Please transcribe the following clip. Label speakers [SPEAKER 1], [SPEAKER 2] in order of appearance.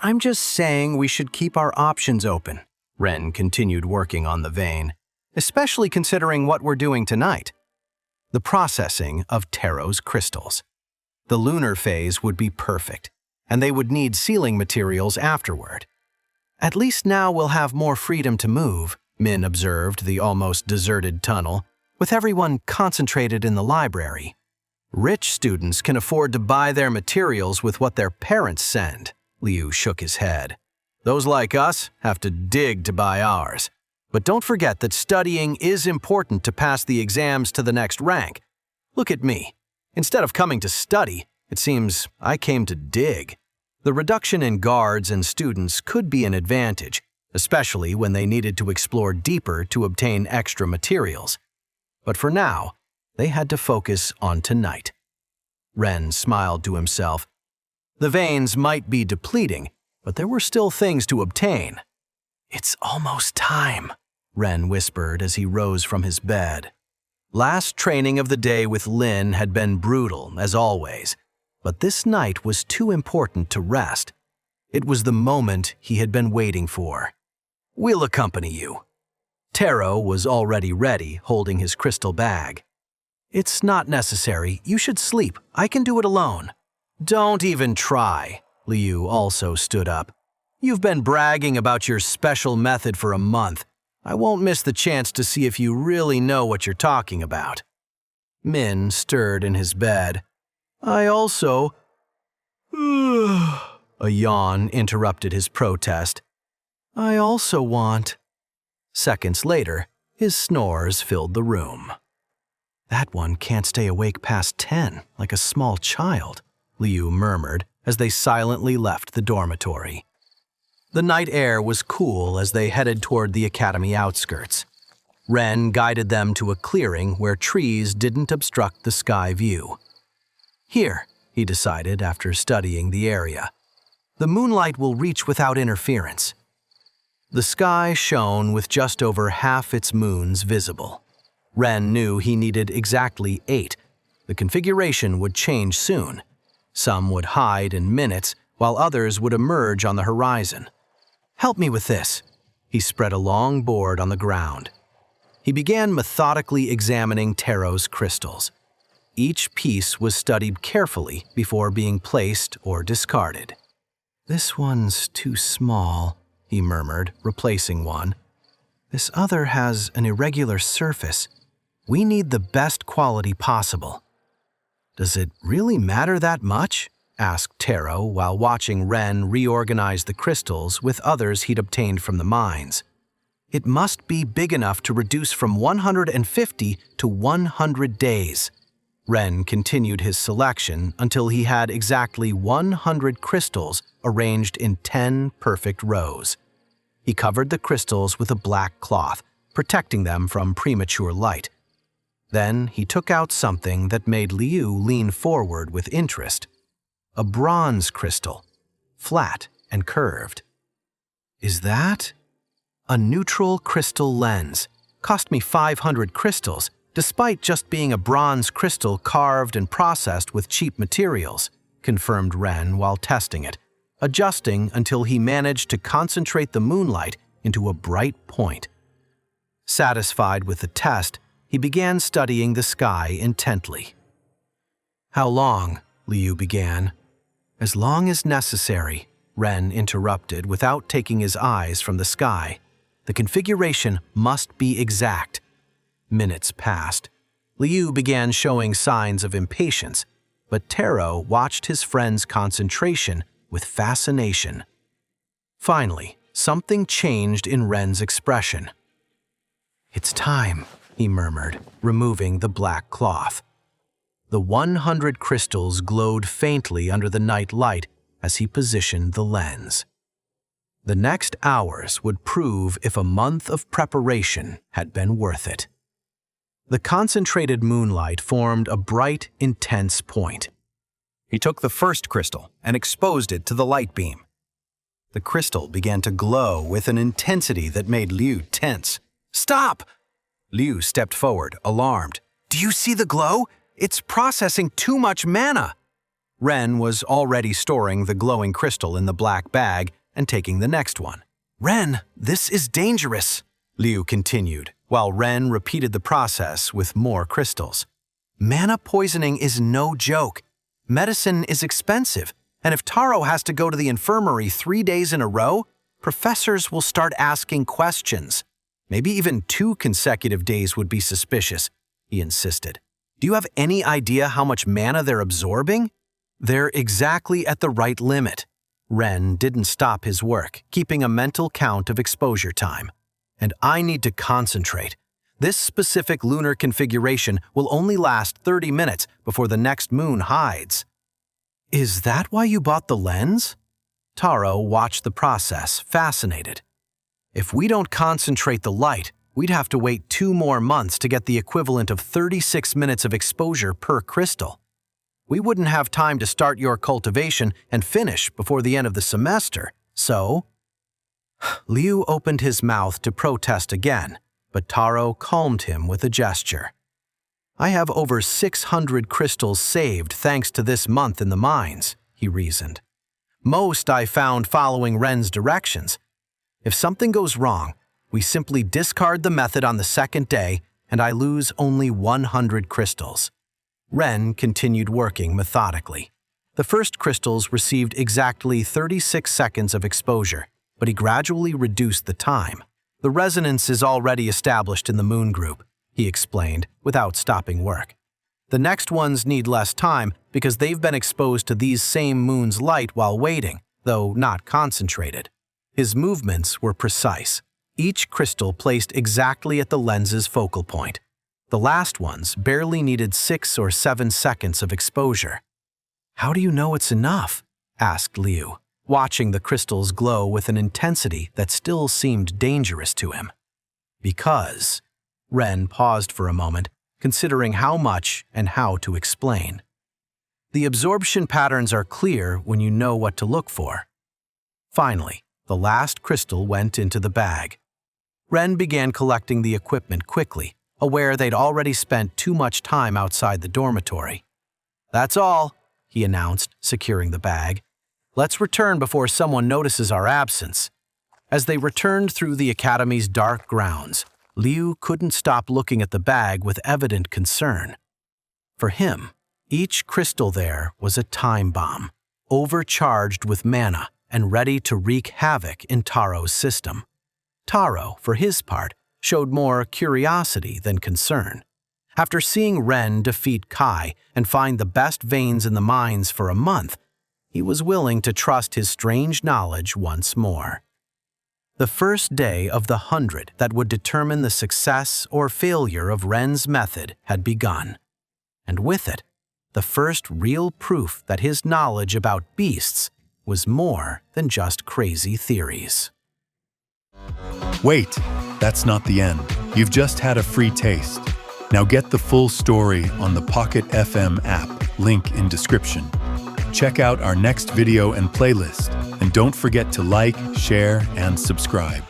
[SPEAKER 1] I'm just saying we should keep our options open. Ren continued working on the vein, especially considering what we're doing tonight. The processing of Taro's crystals. The lunar phase would be perfect, and they would need sealing materials afterward. At least now we'll have more freedom to move, Min observed the almost deserted tunnel, with everyone concentrated in the library. Rich students can afford to buy their materials with what their parents send. Liu shook his head. Those like us have to dig to buy ours. But don't forget that studying is important to pass the exams to the next rank. Look at me. Instead of coming to study, it seems I came to dig. The reduction in guards and students could be an advantage, especially when they needed to explore deeper to obtain extra materials. But for now, they had to focus on tonight. Ren smiled to himself. The veins might be depleting, but there were still things to obtain. It's almost time, Ren whispered as he rose from his bed. Last training of the day with Lin had been brutal, as always, but this night was too important to rest. It was the moment he had been waiting for. We'll accompany you. Taro was already ready, holding his crystal bag. It's not necessary. You should sleep. I can do it alone. Don't even try. Liu also stood up. You've been bragging about your special method for a month. I won't miss the chance to see if you really know what you're talking about. Min stirred in his bed. I also… A yawn interrupted his protest. I also want… Seconds later, his snores filled the room. That one can't stay awake past 10, like a small child, Liu murmured as they silently left the dormitory. The night air was cool as they headed toward the academy outskirts. Ren guided them to a clearing where trees didn't obstruct the sky view. Here, he decided after studying the area. The moonlight will reach without interference. The sky shone with just over half its moons visible. Ren knew he needed exactly 8. The configuration would change soon. Some would hide in minutes, while others would emerge on the horizon. Help me with this. He spread a long board on the ground. He began methodically examining Taro's crystals. Each piece was studied carefully before being placed or discarded. This one's too small, he murmured, replacing one. This other has an irregular surface. We need the best quality possible. Does it really matter that much? Asked Taro while watching Ren reorganize the crystals with others he'd obtained from the mines. It must be big enough to reduce from 150 to 100 days. Ren continued his selection until he had exactly 100 crystals arranged in 10 perfect rows. He covered the crystals with a black cloth, protecting them from premature light. Then he took out something that made Liu lean forward with interest. A bronze crystal, flat and curved. Is that? A neutral crystal lens. Cost me 500 crystals, despite just being a bronze crystal carved and processed with cheap materials, confirmed Ren while testing it, adjusting until he managed to concentrate the moonlight into a bright point. Satisfied with the test, he began studying the sky intently. How long? Liu began. As long as necessary, Ren interrupted without taking his eyes from the sky. The configuration must be exact. Minutes passed. Liu began showing signs of impatience, but Taro watched his friend's concentration with fascination. Finally, something changed in Ren's expression. It's time, he murmured, removing the black cloth. The 100 crystals glowed faintly under the night light as he positioned the lens. The next hours would prove if a month of preparation had been worth it. The concentrated moonlight formed a bright, intense point. He took the first crystal and exposed it to the light beam. The crystal began to glow with an intensity that made Liu tense. Stop! Liu stepped forward, alarmed. Do you see the glow? It's processing too much mana. Ren was already storing the glowing crystal in the black bag and taking the next one. "Ren, this is dangerous," Liu continued, while Ren repeated the process with more crystals. "Mana poisoning is no joke. Medicine is expensive, and if Taro has to go to the infirmary 3 days in a row, professors will start asking questions. Maybe even 2 consecutive days would be suspicious," he insisted. "Do you have any idea how much mana they're absorbing?" "They're exactly at the right limit." Ren didn't stop his work, keeping a mental count of exposure time. "And I need to concentrate. This specific lunar configuration will only last 30 minutes before the next moon hides." "Is that why you bought the lens?" Taro watched the process, fascinated. "If we don't concentrate the light, we'd have to wait 2 more months to get the equivalent of 36 minutes of exposure per crystal. We wouldn't have time to start your cultivation and finish before the end of the semester, so—" Liu opened his mouth to protest again, but Taro calmed him with a gesture. "I have over 600 crystals saved thanks to this month in the mines," he reasoned. "Most I found following Ren's directions. If something goes wrong, we simply discard the method on the second day, and I lose only 100 crystals." Ren continued working methodically. The first crystals received exactly 36 seconds of exposure, but he gradually reduced the time. "The resonance is already established in the moon group," he explained, without stopping work. "The next ones need less time because they've been exposed to these same moon's light while waiting, though not concentrated." His movements were precise, each crystal placed exactly at the lens's focal point. The last ones barely needed 6 or 7 seconds of exposure. "How do you know it's enough?" asked Liu, watching the crystals glow with an intensity that still seemed dangerous to him. "Because—" Ren paused for a moment, considering how much and how to explain. "The absorption patterns are clear when you know what to look for." Finally, the last crystal went into the bag. Ren began collecting the equipment quickly, aware they'd already spent too much time outside the dormitory. "That's all," he announced, securing the bag. "Let's return before someone notices our absence." As they returned through the academy's dark grounds, Liu couldn't stop looking at the bag with evident concern. For him, each crystal there was a time bomb, overcharged with mana and ready to wreak havoc in Taro's system. Taro, for his part, showed more curiosity than concern. After seeing Ren defeat Kai and find the best veins in the mines for a month, he was willing to trust his strange knowledge once more. The first day of the 100 that would determine the success or failure of Ren's method had begun. And with it, the first real proof that his knowledge about beasts was more than just crazy theories.
[SPEAKER 2] Wait, that's not the end. You've just had a free taste. Now get the full story on the Pocket FM app, link in description. Check out our next video and playlist, and don't forget to like, share, and subscribe.